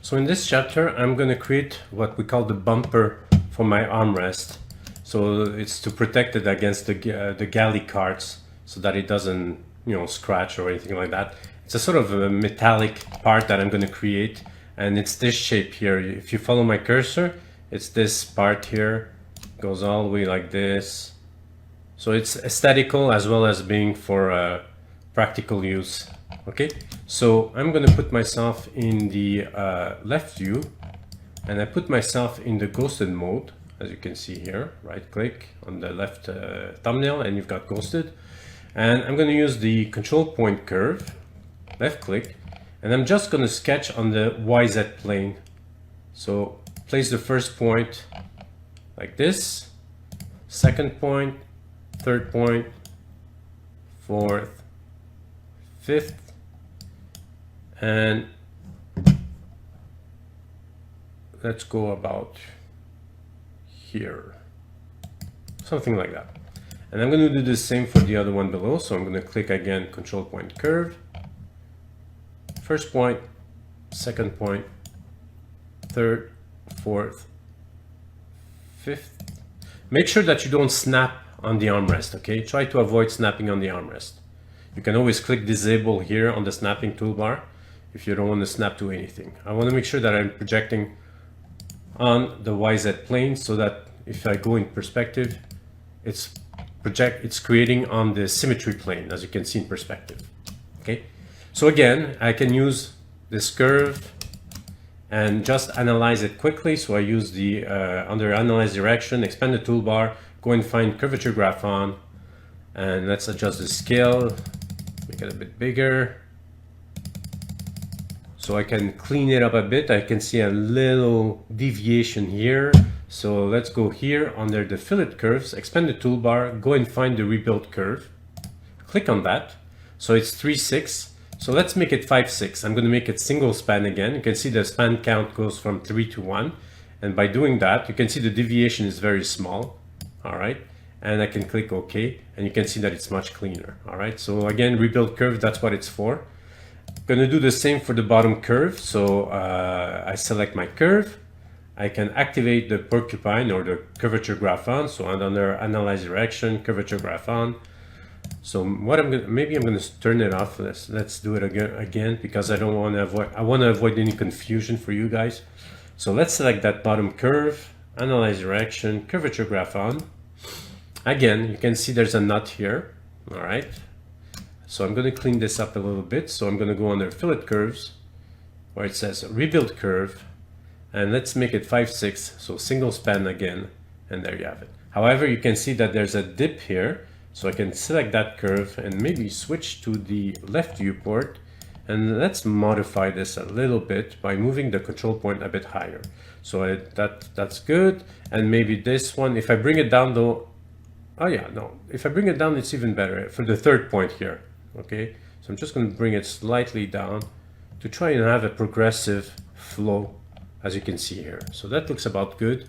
So in this chapter, I'm going to create what we call the bumper for my armrest. So it's to protect it against the galley carts so that it doesn't, scratch or anything like that. It's a sort of a metallic part that I'm going to create, and it's this shape here. If you follow my cursor, it's this part here, goes all the way like this. So it's aesthetical as well as being for practical use. Okay, so I'm going to put myself in the left view, and I put myself in the ghosted mode, as you can see here. Right click on the left thumbnail and you've got ghosted. And I'm going to use the control point curve, left click, and I'm just going to sketch on the YZ plane. So place the first point like this, second point, third point, fourth, fifth, and let's go about here, something like that. And I'm going to do the same for the other one below. So I'm going to click again, control point curve, first point, second point, third, fourth, fifth. Make sure that you don't snap on the armrest, okay? Try to avoid snapping on the armrest. You can always click disable here on the snapping toolbar if you don't want to snap to anything. I want to make sure that I'm projecting on the YZ plane so that if I go in perspective, it's creating on the symmetry plane, as you can see in perspective. Okay, so again, I can use this curve and just analyze it quickly. So I use the under analyze direction, expand the toolbar, go and find curvature graph on, and let's adjust the scale, make it a bit bigger so I can clean it up a bit. I can see a little deviation here. So let's go here under the fillet curves, expand the toolbar, go and find the rebuild curve, click on that. So it's 3,6. So let's make it 5,6. I'm going to make it single span again. You can see the span count goes from 3 to 1. And by doing that, you can see the deviation is very small. All right. And I can click OK, and you can see that it's much cleaner. All right. So again, rebuild curve, that's what it's for. I'm going to do the same for the bottom curve. So I select my curve. I can activate the porcupine or the curvature graph on. So under analyze direction, curvature graph on. So what maybe I'm going to turn it off. Let's do it again because I want to avoid any confusion for you guys. So let's select that bottom curve, analyze direction, curvature graph on. Again, you can see there's a nut here. All right. So I'm going to clean this up a little bit. So I'm going to go under fillet curves where it says rebuild curve. And let's make it 5,6, so single span again, and there you have it. However, you can see that there's a dip here, so I can select that curve and maybe switch to the left viewport, and let's modify this a little bit by moving the control point a bit higher. So that's good, and maybe this one, if I bring it down though, oh yeah, no, if I bring it down, it's even better for the third point here, okay? So I'm just going to bring it slightly down to try and have a progressive flow, as you can see here. So that looks about good.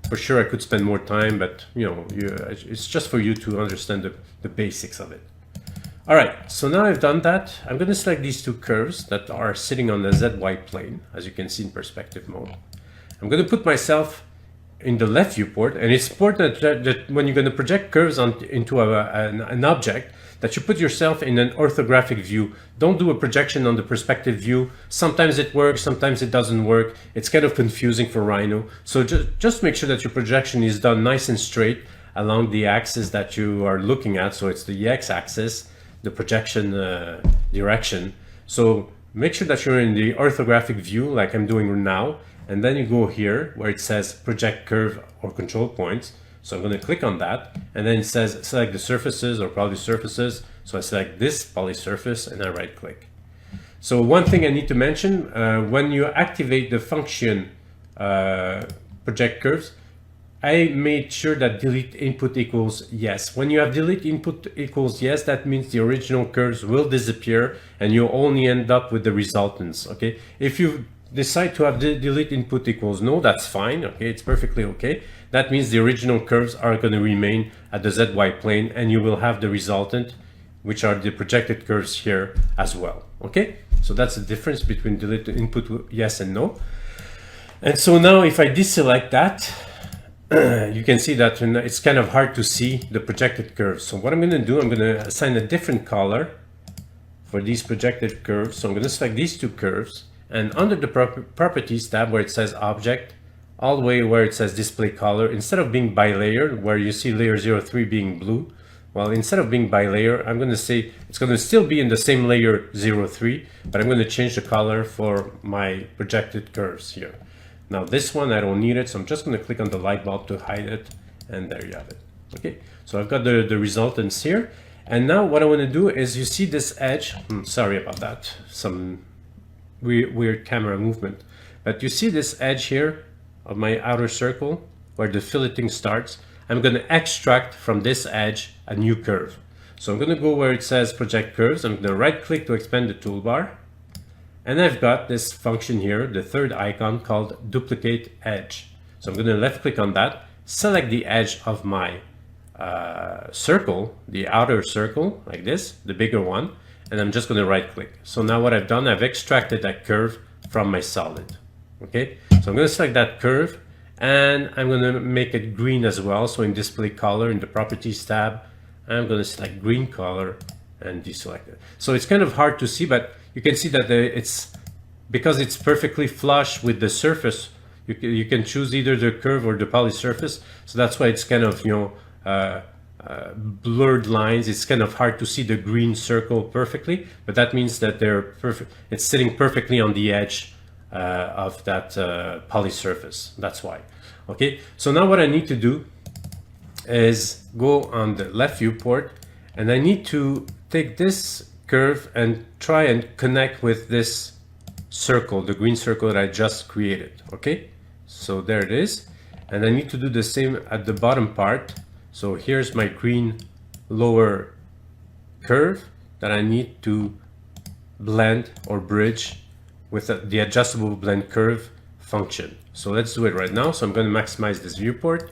For sure I could spend more time, but it's just for you to understand the basics of it. All right, so now I've done that. I'm going to select these two curves that are sitting on the ZY plane, as you can see in perspective mode. I'm going to put myself in the left viewport, and it's important that when you're going to project curves into an object, that you put yourself in an orthographic view. Don't do a projection on the perspective view. Sometimes it works, sometimes it doesn't work. It's kind of confusing for Rhino. So just make sure that your projection is done nice and straight along the axis that you are looking at. So it's the x-axis, the projection direction. So make sure that you're in the orthographic view like I'm doing now. And then you go here where it says project curve or control points. So I'm going to click on that, and then it says select the surfaces or poly surfaces. So I select this poly surface and I right click. So one thing I need to mention, when you activate the function project curves, I made sure that delete input equals yes. When you have delete input equals yes, that means the original curves will disappear and you only end up with the resultants. Okay, if you decide to have delete input equals no, that's fine. Okay, it's perfectly okay. That means the original curves are going to remain at the ZY plane, and you will have the resultant, which are the projected curves here as well. Okay, So that's the difference between delete to input yes and no. And so now if I deselect that, you can see that it's kind of hard to see the projected curves. So what I'm going to do, I'm going to assign a different color for these projected curves. So I'm going to select these two curves, and under the properties tab where it says object, all the way where it says display color, instead of being by layer, where you see layer 03 being blue, well, instead of being by layer, I'm going to say it's going to still be in the same layer 03, but I'm going to change the color for my projected curves here. Now this one, I don't need it, so I'm just going to click on the light bulb to hide it, and there you have it. Okay, so I've got the resultants here, and now what I want to do is, you see this edge, sorry about that, some weird camera movement, but you see this edge here of my outer circle where the filleting starts. I'm going to extract from this edge a new curve. So I'm going to go where it says project curves, I'm going to right click to expand the toolbar. And I've got this function here, the third icon, called duplicate edge. So I'm going to left click on that, select the edge of my circle, the outer circle, like this, the bigger one, and I'm just going to right click. So now what I've done, I've extracted that curve from my solid. Okay, so I'm going to select that curve, and I'm going to make it green as well. So in display color, in the properties tab, I'm going to select green color and deselect it. So it's kind of hard to see, but you can see that it's because it's perfectly flush with the surface. You can choose either the curve or the poly surface. So that's why it's kind of, you know, blurred lines. It's kind of hard to see the green circle perfectly, but that means that they're perfect. It's sitting perfectly on the edge of that poly surface. That's why. Okay. So now what I need to do is go on the left viewport, and I need to take this curve and try and connect with this circle, the green circle that I just created. Okay, so there it is, and I need to do the same at the bottom part. So here's my green lower curve that I need to blend or bridge with the adjustable blend curve function. So let's do it right now. So I'm going to maximize this viewport,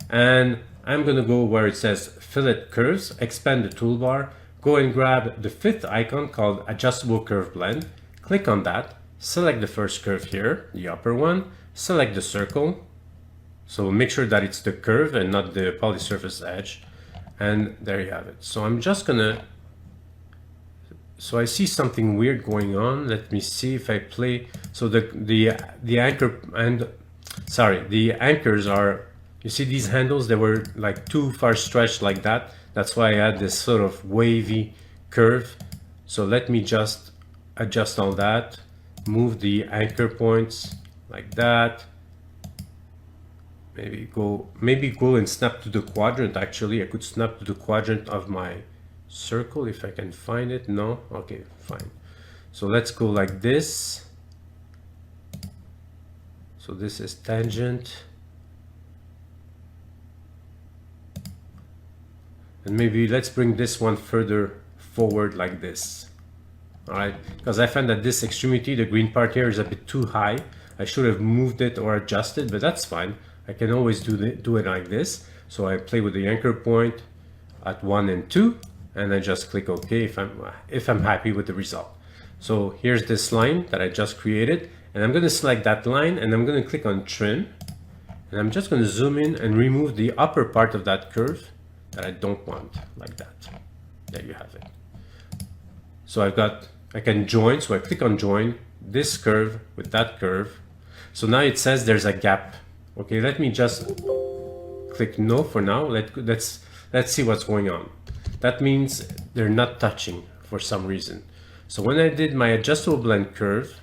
and I'm going to go where it says fillet curves, expand the toolbar, go and grab the fifth icon called adjustable curve blend, click on that, select the first curve here, the upper one, select the circle, so make sure that it's the curve and not the poly surface edge, and there you have it. So I'm just gonna, so I see something weird going on. Let me see if I play. So the anchor, and sorry, the anchors are, you see these handles, they were like too far stretched like that. That's why I had this sort of wavy curve. So let me just adjust all that, move the anchor points like that. Maybe go and snap to the quadrant. Actually, I could snap to the quadrant of my circle if I can find it. No? Okay, fine. So let's go like this. So this is tangent. And maybe let's bring this one further forward like this. All right, because I found that this extremity, the green part here, is a bit too high. I should have moved it or adjusted, but that's fine. I can always do it like this. So I play with the anchor point at 1 and 2, and I just click OK if I'm happy with the result. So here's this line that I just created, and I'm going to select that line, and I'm going to click on trim, and I'm just going to zoom in and remove the upper part of that curve that I don't want, like that. There you have it. So I can join, so I click on join this curve with that curve. So now it says there's a gap. Okay, let me just click no for now. Let's see what's going on. That means they're not touching for some reason. So when I did my adjustable blend curve,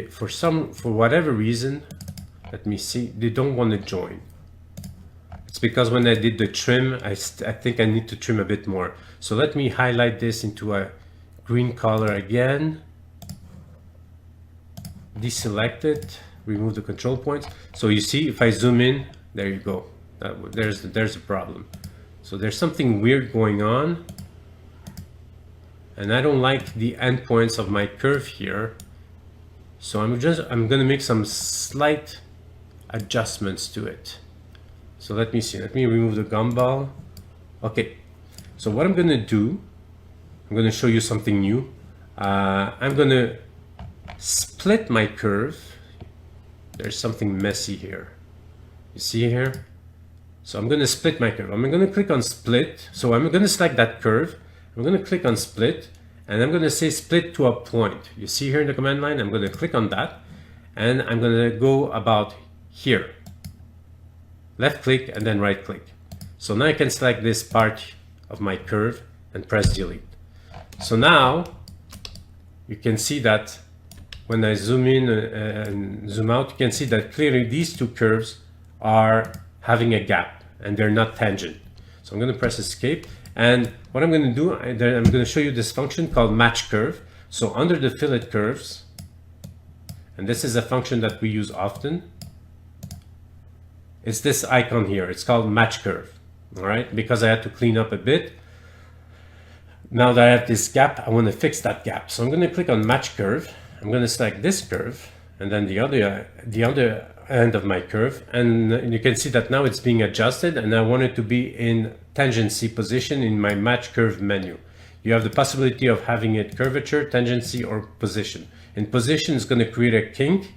for whatever reason, let me see, they don't want to join. It's because when I did the trim, I think I need to trim a bit more. So let me highlight this into a green color again. Deselect it, remove the control points. So you see, if I zoom in, there you go. There's a problem. So there's something weird going on, and I don't like the endpoints of my curve here. So I'm going to make some slight adjustments to it. So let me see. Let me remove the gumball. Okay. So what I'm going to do, I'm going to show you something new. I'm going to split my curve. There's something messy here. You see here? So I'm going to split my curve. I'm going to click on split. So I'm going to select that curve. I'm going to click on split, and I'm going to say split to a point. You see here in the command line, I'm going to click on that, and I'm going to go about here. Left click and then right click. So now I can select this part of my curve and press delete. So now you can see that when I zoom in and zoom out, you can see that clearly these two curves are having a gap and they're not tangent. So I'm going to press escape, and what I'm going to do, I'm going to show you this function called match curve. So under the fillet curves, and this is a function that we use often, it's this icon here. It's called match curve. All right, because I had to clean up a bit. Now that I have this gap, I want to fix that gap. So I'm going to click on match curve. I'm going to select this curve and then the other end of my curve, and you can see that now it's being adjusted, and I want it to be in tangency position in my match curve menu. You have the possibility of having it curvature, tangency, or position. In position, it's going to create a kink,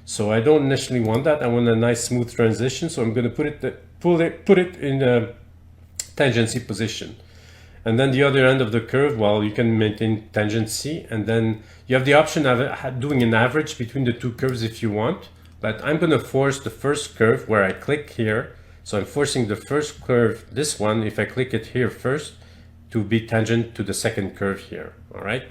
so I don't necessarily want that. I want a nice smooth transition, so I'm going to put it in a tangency position. And then the other end of the curve, well, you can maintain tangency, and then you have the option of doing an average between the two curves if you want. But I'm going to force the first curve where I click here. So I'm forcing the first curve, this one, if I click it here first, to be tangent to the second curve here. All right.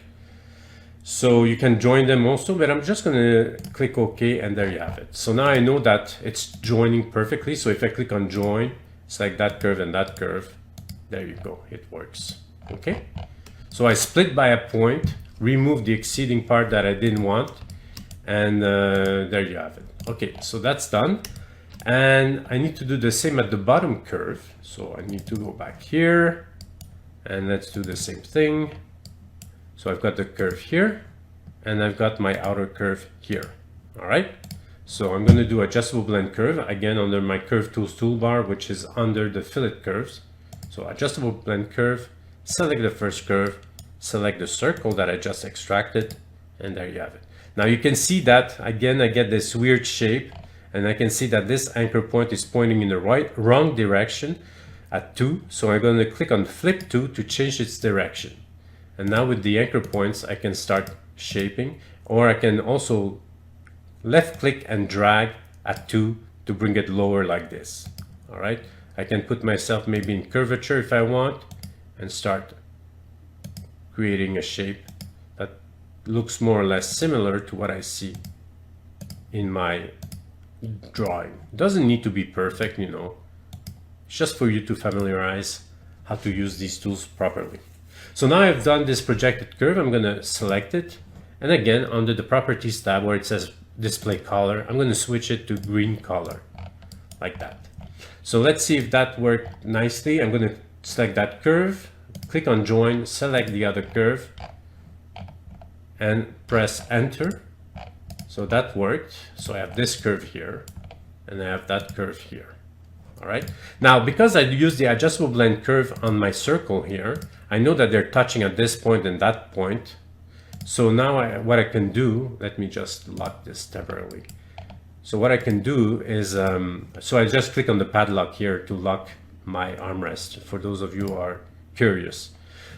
So you can join them also, but I'm just going to click OK, and there you have it. So now I know that it's joining perfectly. So if I click on join, it's like that curve and that curve. There you go. It works. Okay. So I split by a point, remove the exceeding part that I didn't want, and there you have it. Okay, so that's done, and I need to do the same at the bottom curve. So I need to go back here, and let's do the same thing. So I've got the curve here, and I've got my outer curve here. All right, so I'm going to do adjustable blend curve again under my curve tools toolbar, which is under the fillet curves. So adjustable blend curve, select the first curve, select the circle that I just extracted, and there you have it. Now you can see that again I get this weird shape, and I can see that this anchor point is pointing in the wrong direction at 2. So I'm going to click on flip 2 to change its direction. And now with the anchor points I can start shaping, or I can also left click and drag at 2 to bring it lower like this. All right, I can put myself maybe in curvature if I want and start creating a shape that looks more or less similar to what I see in my drawing. It doesn't need to be perfect, you know. It's just for you to familiarize how to use these tools properly. So now I've done this projected curve. I'm going to select it, and again under the properties tab where it says display color, I'm going to switch it to green color like that. So let's see if that worked nicely. I'm going to select that curve, click on join, select the other curve, and press enter. So that worked. So I have this curve here, and I have that curve here. All right. Now, because I use the adjustable blend curve on my circle here, I know that they're touching at this point and that point. So now what I can do, let me just lock this temporarily. So what I can do is, so I just click on the padlock here to lock my armrest, for those of you who are curious.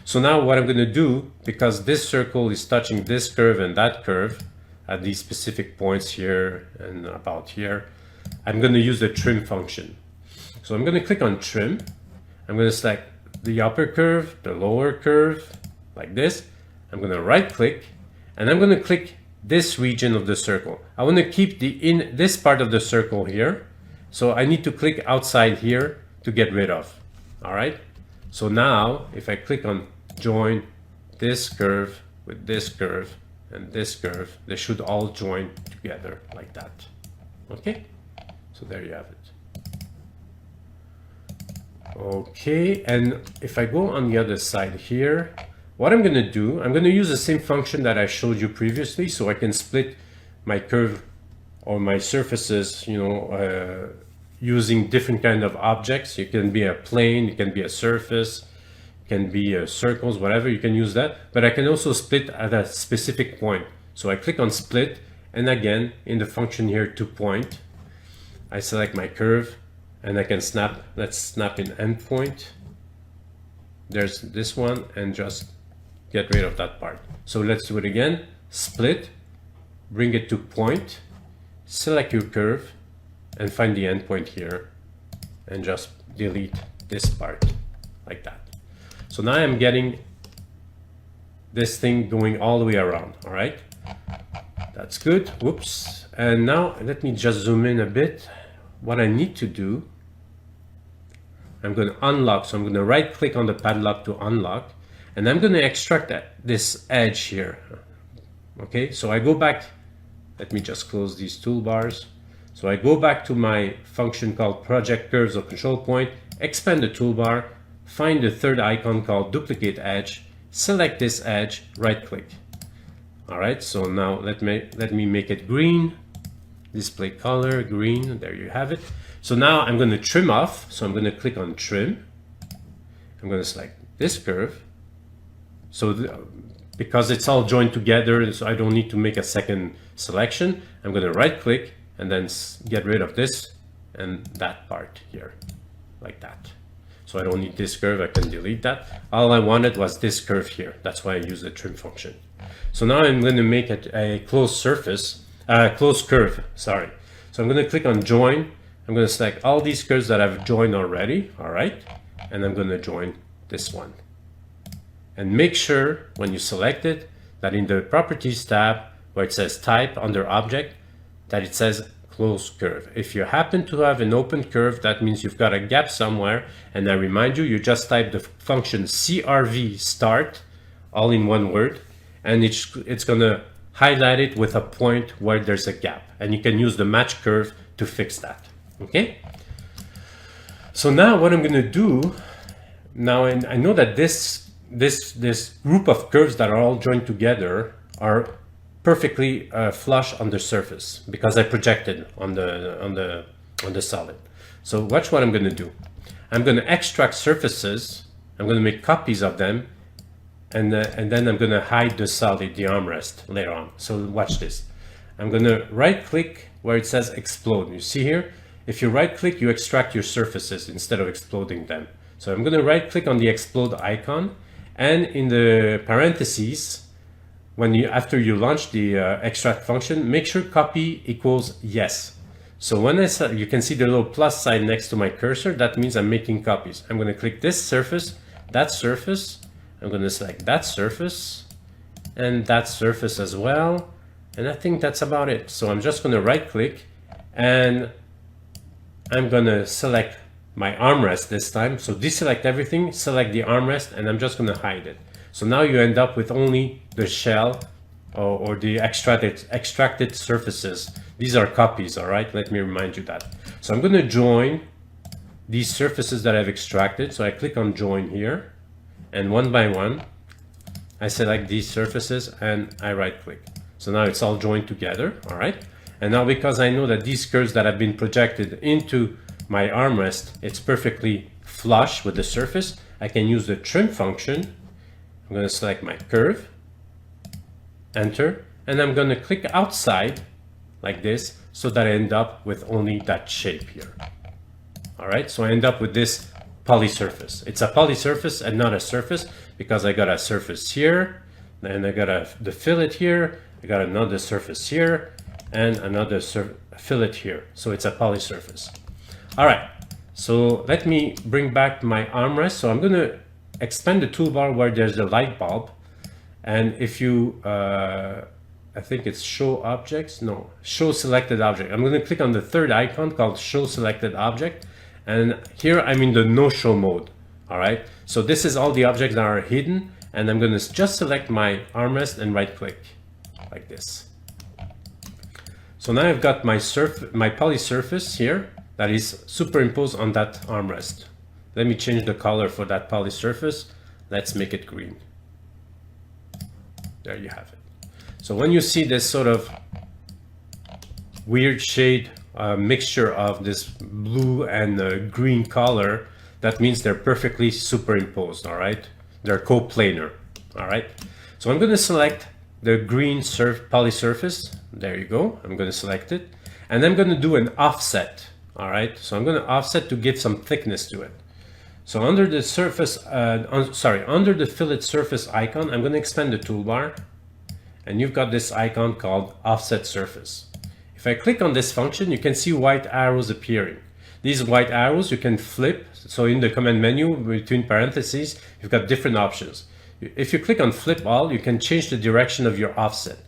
So now what I'm going to do, because this circle is touching this curve and that curve at these specific points here and about here, I'm going to use the trim function. So I'm going to click on trim. I'm going to select the upper curve, the lower curve, like this. I'm going to right click, and I'm going to click this region of the circle. I want to keep this part of the circle here. So I need to click outside here to get rid of. All right. So now if I click on join this curve with this curve and this curve, they should all join together like that. Okay. So there you have it. Okay, and if I go on the other side here, what I'm going to do, I'm going to use the same function that I showed you previously, so I can split my curve or my surfaces, you know, using different kind of objects. It can be a plane, it can be a surface, it can be circles, whatever, you can use that. But I can also split at a specific point. So I click on split, and again, in the function here to point, I select my curve, and I can snap, let's snap in endpoint. There's this one, and just get rid of that part. So let's do it again, split, bring it to point, select your curve, and find the endpoint here, and just delete this part, like that. So now I'm getting this thing going all the way around, all right? That's good, whoops. And now let me just zoom in a bit. What I need to do, I'm going to unlock, so I'm going to right click on the padlock to unlock, and I'm going to extract this edge here. Okay, so I go back, let me just close these toolbars. So I go back to my function called project curves or control point, expand the toolbar, find the third icon called duplicate edge, select this edge, right click. All right, so now let me make it green, display color, green, there you have it. So now I'm going to trim off, so I'm going to click on trim. I'm going to select this curve. So because it's all joined together, so I don't need to make a second selection, I'm going to right click and then get rid of this and that part here, like that. So I don't need this curve, I can delete that. All I wanted was this curve here. That's why I use the trim function. So now I'm going to make it a closed surface, closed curve, sorry. So I'm going to click on join. I'm going to select all these curves that I've joined already, all right? And I'm going to join this one. And make sure when you select it that in the properties tab where it says type under object, that it says closed curve. If you happen to have an open curve, that means you've got a gap somewhere. And I remind you, you just type the function CRV start, all in one word, and it's gonna highlight it with a point where there's a gap. And you can use the match curve to fix that, okay? So now what I'm gonna do, now I know that this group of curves that are all joined together are perfectly flush on the surface because I projected on the solid. So watch what I'm going to do. I'm going to extract surfaces. I'm going to make copies of them, and then I'm going to hide the solid, the armrest later on. So watch this. I'm going to right click where it says explode. You see here, if you right click, you extract your surfaces instead of exploding them. So I'm going to right click on the explode icon, and in the parentheses, after you launch the extract function, make sure copy equals yes. So when you can see the little plus sign next to my cursor, that means I'm making copies. I'm going to click this surface, that surface. I'm going to select that surface and that surface as well. And I think that's about it. So I'm just going to right click and I'm going to select my armrest this time. So deselect everything, select the armrest, and I'm just going to hide it. So now you end up with only the shell or the extracted surfaces. These are copies, all right? Let me remind you that. So I'm going to join these surfaces that I've extracted. So I click on join here, and one by one, I select these surfaces and I right click. So now it's all joined together, all right? And now because I know that these curves that have been projected into my armrest, it's perfectly flush with the surface, I can use the trim function. I'm going to select my curve, enter, and I'm going to click outside like this so that I end up with only that shape here. All right, so I end up with this poly surface. It's a poly surface and not a surface because I got a surface here, then I got the fillet here, I got another surface here, and another fillet here. So it's a poly surface. All right, so let me bring back my armrest. So I'm going to expand the toolbar where there's the light bulb, and if you I think it's show objects, no, show selected object. I'm going to click on the third icon called show selected object, and here I'm in the no show mode. All right, so this is all the objects that are hidden, and I'm going to just select my armrest and right click like this. So now I've got my poly surface here that is superimposed on that armrest. Let me change the color for that poly surface. Let's make it green. There you have it. So when you see this sort of weird shade mixture of this blue and green color, that means they're perfectly superimposed, all right? They're coplanar. All right. So I'm going to select the green poly surface. There you go. I'm going to select it. And I'm going to do an offset. All right. So I'm going to offset to give some thickness to it. So under the surface, under the fillet surface icon, I'm going to expand the toolbar. And you've got this icon called offset surface. If I click on this function, you can see white arrows appearing. These white arrows you can flip. So in the command menu between parentheses, you've got different options. If you click on flip all, you can change the direction of your offset.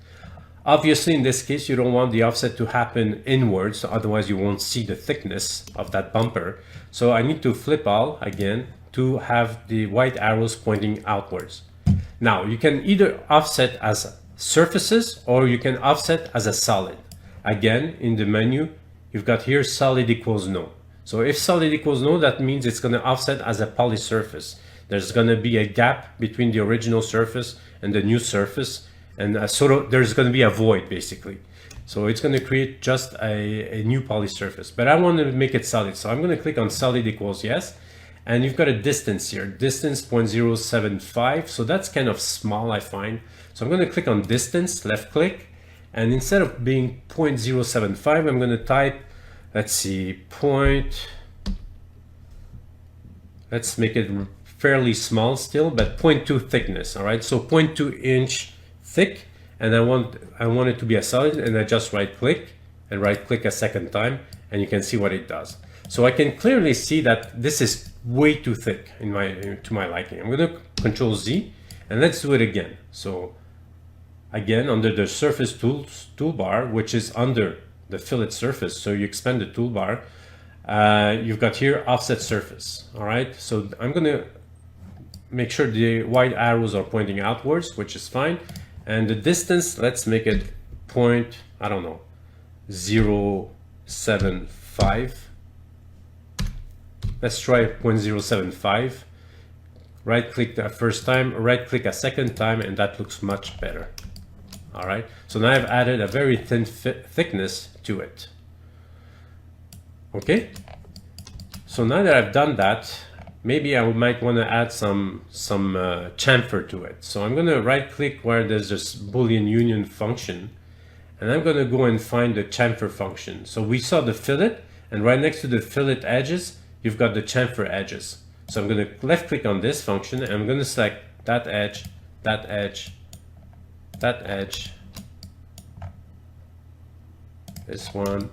Obviously, in this case, you don't want the offset to happen inwards, so otherwise you won't see the thickness of that bumper. So I need to flip all again to have the white arrows pointing outwards. Now you can either offset as surfaces or you can offset as a solid. Again, in the menu, you've got here solid equals no. So if solid equals no, that means it's going to offset as a poly surface. There's going to be a gap between the original surface and the new surface, and there's going to be a void basically. So it's going to create just a new poly surface. But I want to make it solid, so I'm going to click on solid equals yes. And you've got a distance here, distance 0.075. So that's kind of small, I find. So I'm going to click on distance, left click, and instead of being 0.075, I'm going to type, let's see, let's make it fairly small still, but 0.2 thickness. All right, so 0.2 inch thick, and I want it to be a solid, and I just right click and right click a second time, and you can see what it does. So I can clearly see that this is way too thick to my liking. I'm going to Control Z, and let's do it again. So again, under the surface toolbar, which is under the fillet surface, so you expand the toolbar, you've got here offset surface. All right, so I'm going to make sure the white arrows are pointing outwards, which is fine. And the distance, let's make it 0.075. Let's try 0.075. Right click the first time, right click a second time, and that looks much better. All right, so now I've added a very thin thickness to it. Okay, so now that I've done that, maybe I might want to add some chamfer to it. So I'm going to right click where there's this Boolean union function, and I'm going to go and find the chamfer function. So we saw the fillet, and right next to the fillet edges, you've got the chamfer edges. So I'm going to left click on this function, and I'm going to select that edge, that edge, that edge, this one,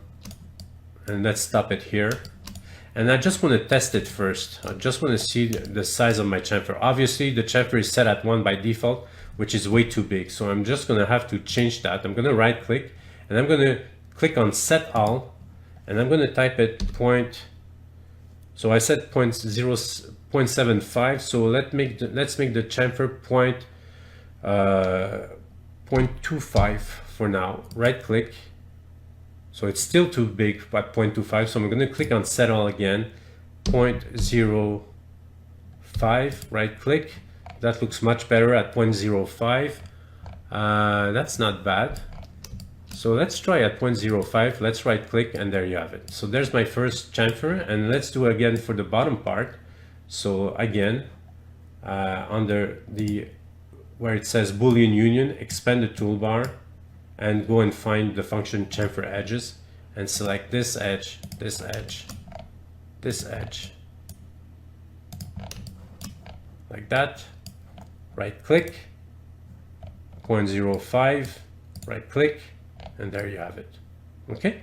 and let's stop it here. And I just want to test it first. I just want to see the size of my chamfer. Obviously the chamfer is set at 1 by default, which is way too big, so I'm just going to have to change that. I'm going to right click, and I'm going to click on set all, and I'm going to type it so I set 0.75, so let's make the chamfer 0.25 for now. Right click, so it's still too big at 0.25, so I'm going to click on set all again, 0.05, right click. That looks much better at 0.05. That's not bad. So let's try at 0.05, let's right click, and there you have it. So there's my first chamfer, and let's do it again for the bottom part. So again, under where it says Boolean union, expand the toolbar, and go and find the function chamfer edges, and select this edge, this edge, this edge, like that. Right click, 0.05, right click, and there you have it. Okay.